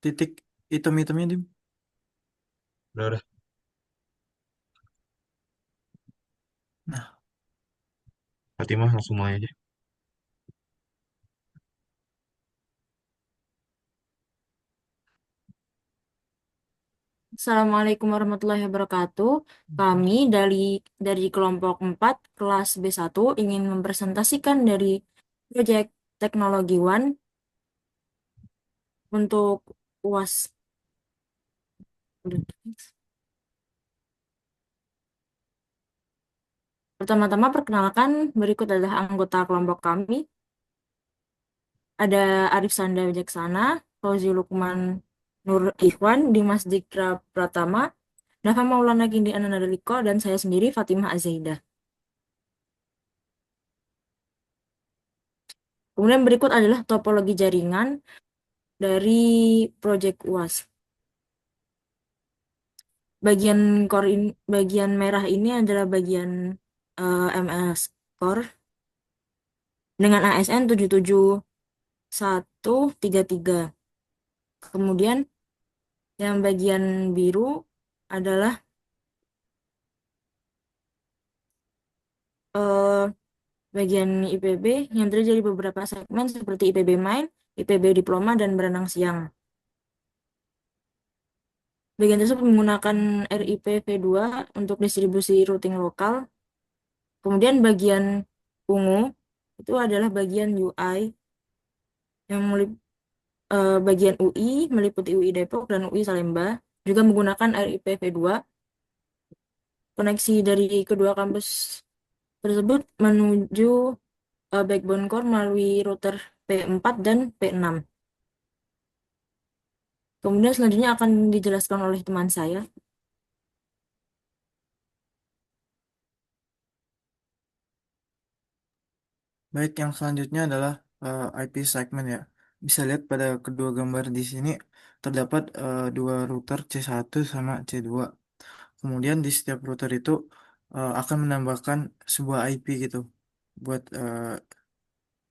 titik hitam-hitamnya Dim. Udah. Nah, Fatimah langsung mulai aja. Assalamualaikum warahmatullahi wabarakatuh. Kami dari kelompok 4 kelas B1 ingin mempresentasikan dari proyek Teknologi One untuk UAS. Pertama-tama perkenalkan berikut adalah anggota kelompok kami. Ada Arif Sanda Wijaksana, Fauzi Lukman Nur Ikhwan, Dimas Dikra Pratama, Nafa Maulana Gindi Anandaliko, dan saya sendiri Fatimah Azaidah. Kemudian berikut adalah topologi jaringan dari proyek UAS. Bagian bagian merah ini adalah bagian MS core dengan ASN 77133. Kemudian yang bagian biru adalah eh, bagian IPB yang terdiri dari beberapa segmen seperti IPB Main, IPB Diploma, dan Berenang Siang. Bagian tersebut menggunakan RIP V2 untuk distribusi routing lokal. Kemudian bagian ungu itu adalah bagian UI yang bagian UI meliputi UI Depok dan UI Salemba, juga menggunakan RIP V2. Koneksi dari kedua kampus tersebut menuju backbone core melalui router P4 dan P6. Kemudian selanjutnya akan dijelaskan oleh teman saya. baik yang selanjutnya adalah IP segment ya. Bisa lihat pada kedua gambar di sini terdapat dua router C1 sama C2. Kemudian di setiap router itu akan menambahkan sebuah IP gitu buat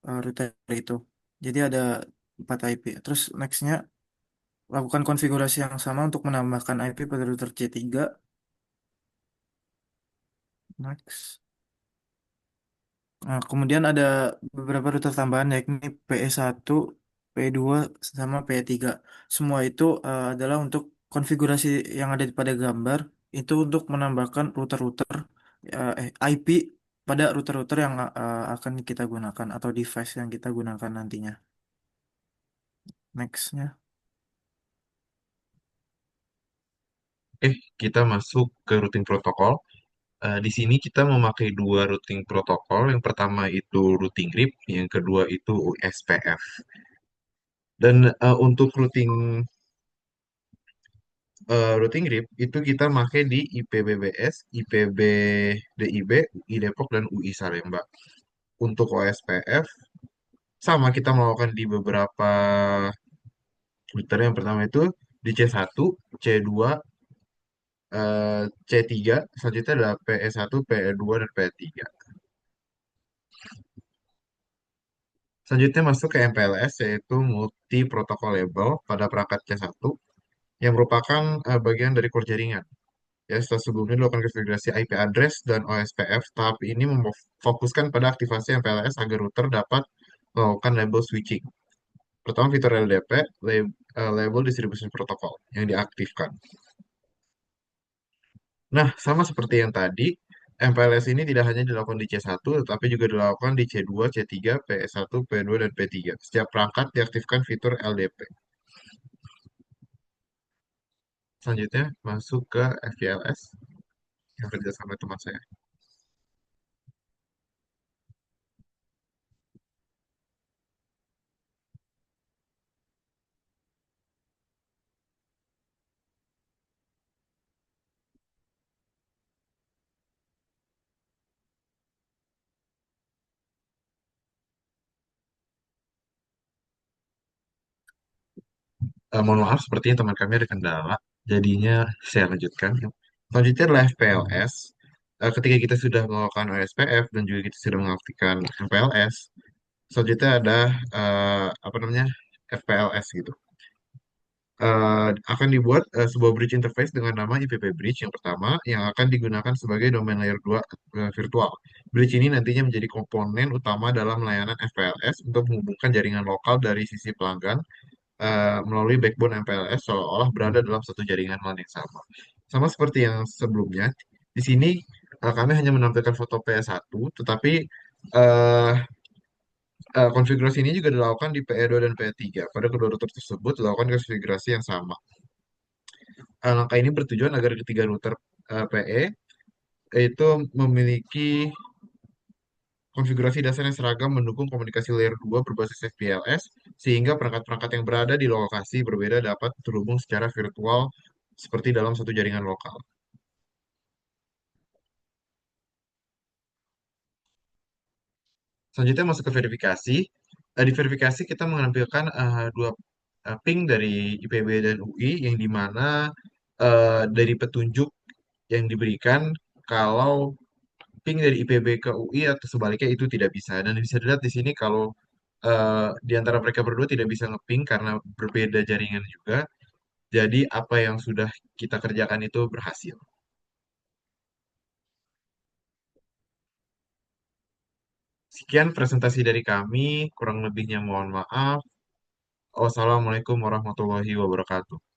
router itu. Jadi ada 4 IP. Terus nextnya lakukan konfigurasi yang sama untuk menambahkan IP pada router C3. Next. Nah, kemudian ada beberapa router tambahan yakni PE1, PE2, sama PE3. Semua itu adalah untuk konfigurasi yang ada pada gambar itu untuk menambahkan router-router IP pada router-router yang akan kita gunakan atau device yang kita gunakan nantinya. Nextnya. Kita masuk ke routing protokol. Di sini kita memakai dua routing protokol. Yang pertama itu routing RIP, yang kedua itu USPF. Dan untuk routing RIP itu kita pakai di IPBBS, IPB-DIB, UI Depok, dan UI Salemba. Untuk OSPF, sama kita melakukan di beberapa router. Yang pertama itu di C1, C2, C3, selanjutnya adalah PE1, PE2, dan PE3. Selanjutnya masuk ke MPLS, yaitu Multi Protocol Label pada perangkat C1, yang merupakan bagian dari core jaringan. Ya, setelah sebelumnya dilakukan konfigurasi IP address dan OSPF, tahap ini memfokuskan pada aktivasi MPLS agar router dapat melakukan label switching. Pertama, fitur LDP, Label Distribution Protocol, yang diaktifkan. Nah, sama seperti yang tadi, MPLS ini tidak hanya dilakukan di C1, tetapi juga dilakukan di C2, C3, PS1, P2, dan P3. Setiap perangkat diaktifkan fitur LDP. Selanjutnya, masuk ke FPLS, yang kerja sama teman saya. Mohon maaf, sepertinya teman kami ada kendala. Jadinya saya lanjutkan. Selanjutnya adalah FPLS. Ketika kita sudah melakukan OSPF dan juga kita sudah mengaktifkan MPLS, selanjutnya ada apa namanya FPLS gitu. akan dibuat sebuah bridge interface dengan nama IPP Bridge yang pertama yang akan digunakan sebagai domain layer 2 virtual. Bridge ini nantinya menjadi komponen utama dalam layanan FPLS untuk menghubungkan jaringan lokal dari sisi pelanggan melalui backbone MPLS seolah-olah berada dalam satu jaringan LAN yang sama. Sama seperti yang sebelumnya, di sini kami hanya menampilkan foto PS1, tetapi eh, konfigurasi ini juga dilakukan di PE2 dan PE3. Pada kedua router tersebut dilakukan konfigurasi yang sama. Langkah ini bertujuan agar ketiga router PE itu memiliki konfigurasi dasar yang seragam mendukung komunikasi layer 2 berbasis FPLS, sehingga perangkat-perangkat yang berada di lokasi berbeda dapat terhubung secara virtual seperti dalam satu jaringan lokal. Selanjutnya masuk ke verifikasi. Di verifikasi kita menampilkan dua ping dari IPB dan UI yang dimana dari petunjuk yang diberikan kalau ping dari IPB ke UI atau sebaliknya itu tidak bisa. Dan bisa dilihat di sini kalau di antara mereka berdua tidak bisa ngeping karena berbeda jaringan juga. Jadi apa yang sudah kita kerjakan itu berhasil. Sekian presentasi dari kami, kurang lebihnya mohon maaf. Wassalamualaikum warahmatullahi wabarakatuh.